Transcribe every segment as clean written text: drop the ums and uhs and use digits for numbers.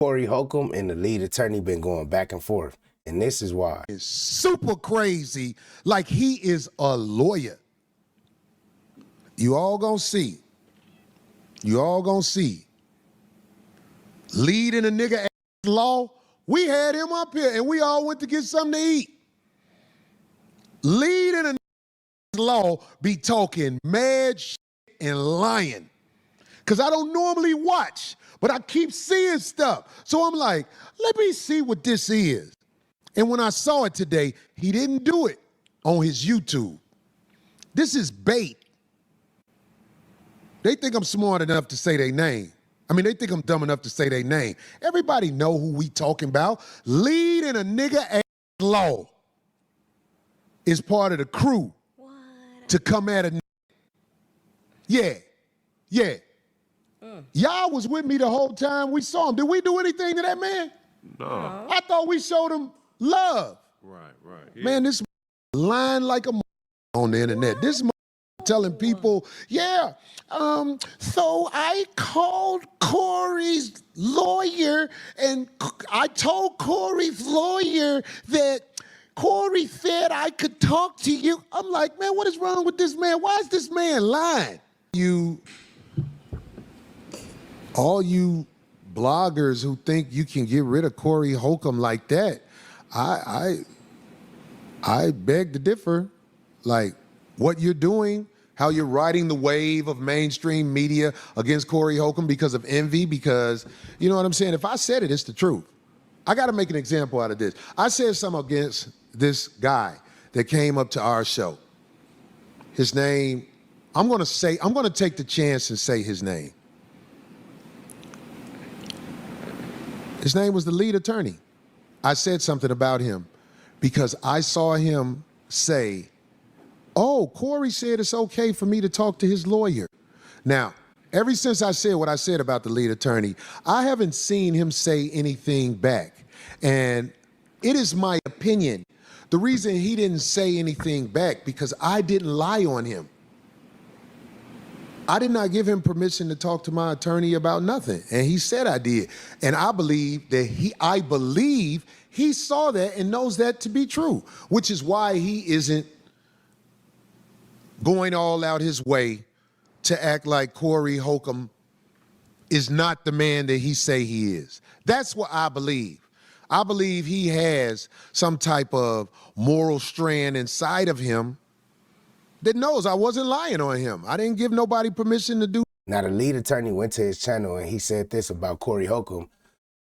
Corey Holcomb and the lead attorney been going back and forth, and this is why. It's super crazy, like he is a lawyer. You all gonna see. You all gonna see. Leading a nigga law, we had him up here and we all went to get something to eat. Leading a law be talking mad shit and lying. Cause I don't normally watch, but I keep seeing stuff. So I'm like, let me see what this is. And when I saw it today, he didn't do it on his YouTube. This is bait. They think I'm smart enough to say their name. I mean, they think I'm dumb enough to say their name. Everybody know who we talking about. Lead in a nigga law is part of the crew to come at a nigga. Yeah, yeah. Y'all was with me the whole time we saw him. Did we do anything to that man? No. I thought we showed him love. Right. Yeah. Man, this lying like a on the internet. This telling people, yeah, so I called Corey's lawyer and I told Corey's lawyer that Corey said I could talk to you. I'm like, man, what is wrong with this man? Why is this man lying? All you bloggers who think you can get rid of Corey Holcomb like that, I beg to differ. Like, what you're doing, how you're riding the wave of mainstream media against Corey Holcomb because of envy, because, you know what I'm saying? If I said it, it's the truth. I got to make an example out of this. I said something against this guy that came up to our show. His name, I'm going to take the chance and say his name. His name was the lead attorney. I said something about him because I saw him say, oh, Corey said it's okay for me to talk to his lawyer. Now, ever since I said what I said about the lead attorney, I haven't seen him say anything back. And it is my opinion, the reason he didn't say anything back because I didn't lie on him. I did not give him permission to talk to my attorney about nothing. And he said I did. And I believe he saw that and knows that to be true, which is why he isn't going all out his way to act like Corey Holcomb is not the man that he say he is. That's what I believe. I believe he has some type of moral strand inside of him that knows I wasn't lying on him. I didn't give nobody permission to do. Now, the lead attorney went to his channel and he said this about Corey Holcomb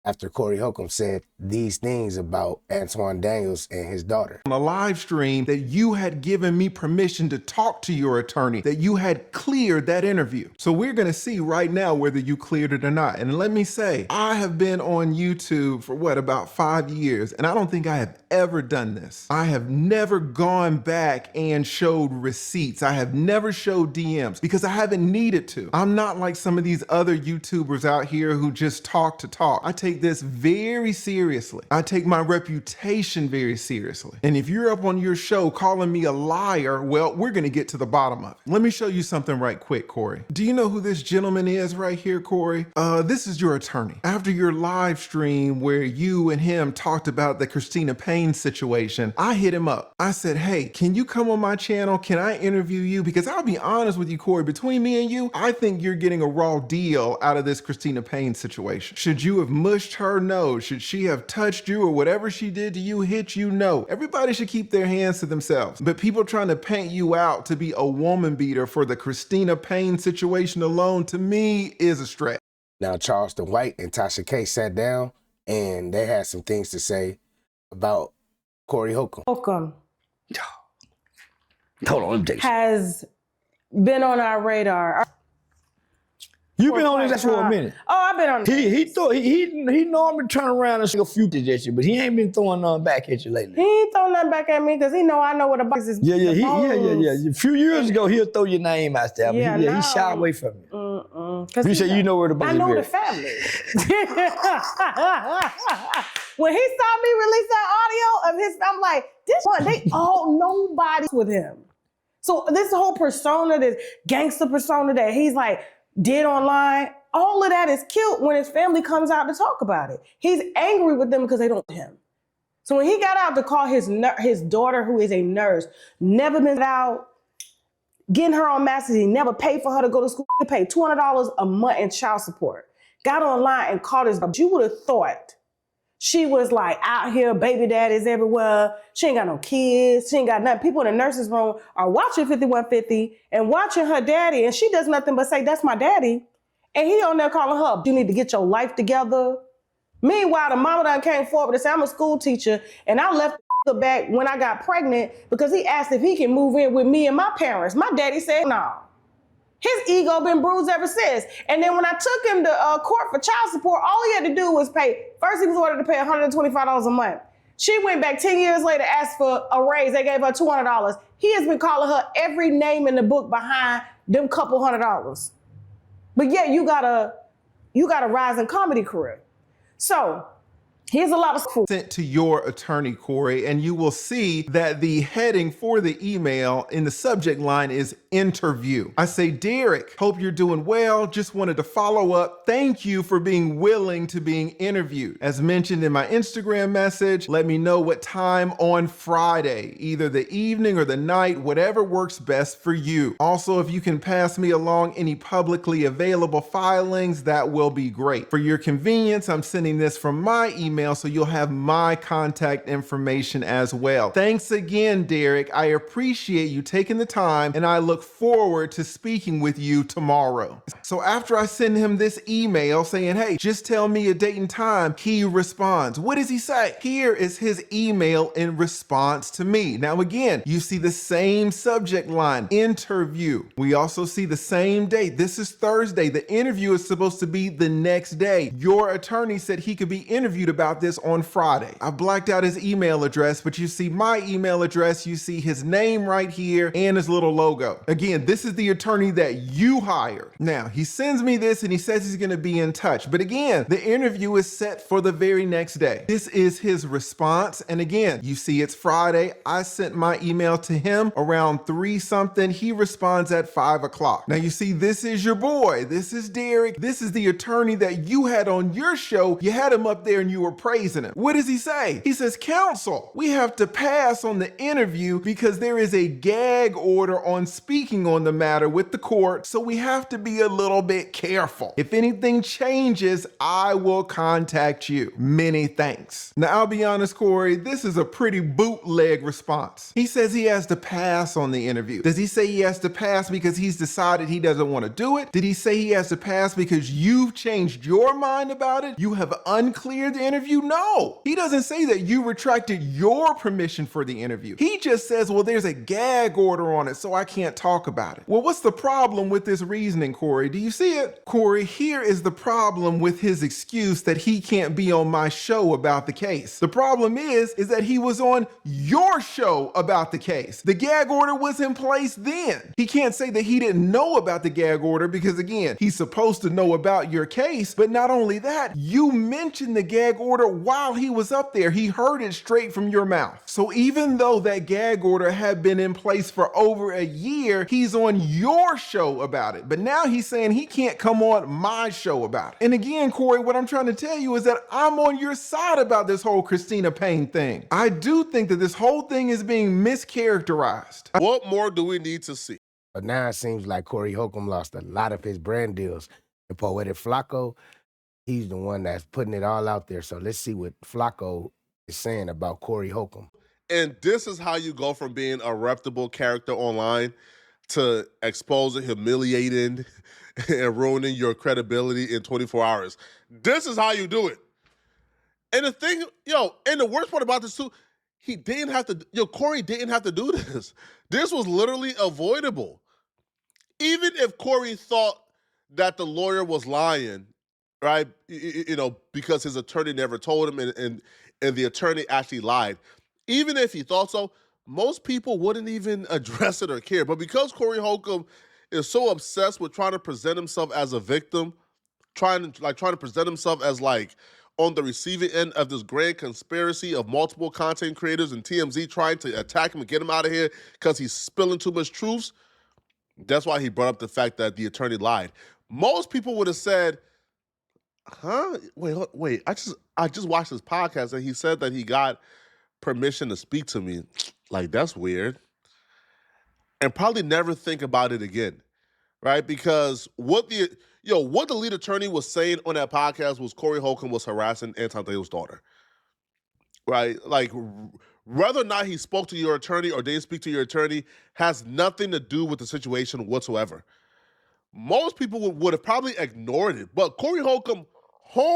after Corey Holcomb said these things about Anton Daniels and his daughter. On a live stream that you had given me permission to talk to your attorney, that you had cleared that interview. So we're gonna see right now whether you cleared it or not. And let me say, I have been on YouTube for about 5 years, and I don't think I have ever done this. I have never gone back and showed receipts. I have never showed DMs because I haven't needed to. I'm not like some of these other YouTubers out here who just talk to talk. I take this very seriously. I take my reputation very seriously. And if you're up on your show calling me a liar, well, we're gonna get to the bottom of it. Let me show you something right quick, Corey. Do you know who this gentleman is right here, Corey? This is your attorney. After your live stream where you and him talked about the Christina Payne situation, I hit him up. I said, hey, can you come on my channel? Can I interview you? Because I'll be honest with you, Corey, between me and you, I think you're getting a raw deal out of this Christina Payne situation. Should you have mushed her? No. Should she have touched you or whatever she did to you hit you? No. Everybody should keep their hands to themselves. But people trying to paint you out to be a woman beater for the Christina Payne situation alone, to me, is a stretch. Now, Charleston White and Tasha K sat down and they had some things to say about Corey Holcomb. Holcomb Hold on, let me take some. has been on our radar. You've been on this for a minute. Oh, I've been on. He normally turn around and say a few things at you, but he ain't been throwing none back at you lately. He ain't throwing nothing back at me because he know I know what the box is. Yeah. A few years ago, he'll throw your name out there, but he shy away from you. You say you know where the box is. I know the family. When he saw me release that audio of his, I'm like, this one, they all nobody's with him. So this whole persona, this gangster persona that he's like, did online, all of that is killed when his family comes out to talk about it. He's angry with them because they don't him. So when he got out to call his daughter, who is a nurse, never been out, getting her on masters, he never paid for her to go to school. He paid $200 a month in child support. Got online and called his. You would have thought she was like out here, baby daddies everywhere. She ain't got no kids. She ain't got nothing. People in the nurse's room are watching 5150 and watching her daddy, and she does nothing but say, "That's my daddy." And he on there calling her, "You need to get your life together." Meanwhile, the mama done came forward and said, "I'm a school teacher, and I left the back when I got pregnant because he asked if he can move in with me and my parents." My daddy said no. His ego been bruised ever since. And then when I took him to court for child support, all he had to do was pay. First, he was ordered to pay $125 a month. She went back 10 years later, asked for a raise. They gave her $200. He has been calling her every name in the book behind them couple $100. But yeah, you got a rising comedy career. So here's a lot of food. Sent to your attorney, Corey, and you will see that the heading for the email in the subject line is interview. I say, Derek, hope you're doing well. Just wanted to follow up. Thank you for being willing to being interviewed. As mentioned in my Instagram message, let me know what time on Friday, either the evening or the night, whatever works best for you. Also, if you can pass me along any publicly available filings, that will be great. For your convenience, I'm sending this from my email, so you'll have my contact information as well. Thanks again, Derek. I appreciate you taking the time, and I look forward to speaking with you tomorrow. So after I send him this email saying, hey, just tell me a date and time, he responds. What does he say? Here is his email in response to me. Now again, you see the same subject line, interview. We also see the same date. This is Thursday. The interview is supposed to be the next day. Your attorney said he could be interviewed about this on Friday. I blacked out his email address, but you see my email address, you see his name right here and his little logo. Again, this is the attorney that you hired. Now, he sends me this and he says he's gonna be in touch. But again, the interview is set for the very next day. This is his response. And again, you see it's Friday. I sent my email to him around 3 something. He responds at 5 o'clock. Now you see, this is your boy. This is Derek. This is the attorney that you had on your show. You had him up there and you were praising him. What does he say? He says, counsel, we have to pass on the interview because there is a gag order on speaking on the matter with the court, so we have to be a little bit careful. If anything changes, I will contact you. Many thanks. Now, I'll be honest, Corey, this is a pretty bootleg response. He says he has to pass on the interview. Does he say he has to pass because he's decided he doesn't want to do it? Did he say he has to pass because you've changed your mind about it? You have uncleared the interview? No, he doesn't say that you retracted your permission for the interview. He just says, well, there's a gag order on it, so I can't talk about it. Well, what's the problem with this reasoning, Corey? Do you see it? Corey, here is the problem with his excuse that he can't be on my show about the case. The problem is that he was on your show about the case. The gag order was in place then. He can't say that he didn't know about the gag order because, again, he's supposed to know about your case. But not only that, you mentioned the gag order while he was up there. He heard it straight from your mouth. So even though that gag order had been in place for over a year, he's on your show about it. But now he's saying he can't come on my show about it. And again, Corey, what I'm trying to tell you is that I'm on your side about this whole Christina Payne thing. I do think that this whole thing is being mischaracterized. What more do we need to see? But now it seems like Corey Holcomb lost a lot of his brand deals. And Poetic Flacco, he's the one that's putting it all out there. So let's see what Flacco is saying about Corey Holcomb. And this is how you go from being a reputable character online to exposing, humiliating, and ruining your credibility in 24 hours. This is how you do it. And the thing, and the worst part about this too, Corey didn't have to do this. This was literally avoidable. Even if Corey thought that the lawyer was lying, right? Because his attorney never told him and the attorney actually lied. Even if he thought so, most people wouldn't even address it or care. But because Corey Holcomb is so obsessed with trying to present himself as a victim, trying to present himself as like on the receiving end of this grand conspiracy of multiple content creators and TMZ trying to attack him and get him out of here because he's spilling too much truths, that's why he brought up the fact that the attorney lied. most people would have said, huh? Wait. I just watched this podcast and he said that he got permission to speak to me. Like, that's weird. And probably never think about it again, right? Because what the lead attorney was saying on that podcast was Corey Holcomb was harassing Anton Theo's daughter, right? Like, whether or not he spoke to your attorney or didn't speak to your attorney has nothing to do with the situation whatsoever. Most people would have probably ignored it, but Corey Holcomb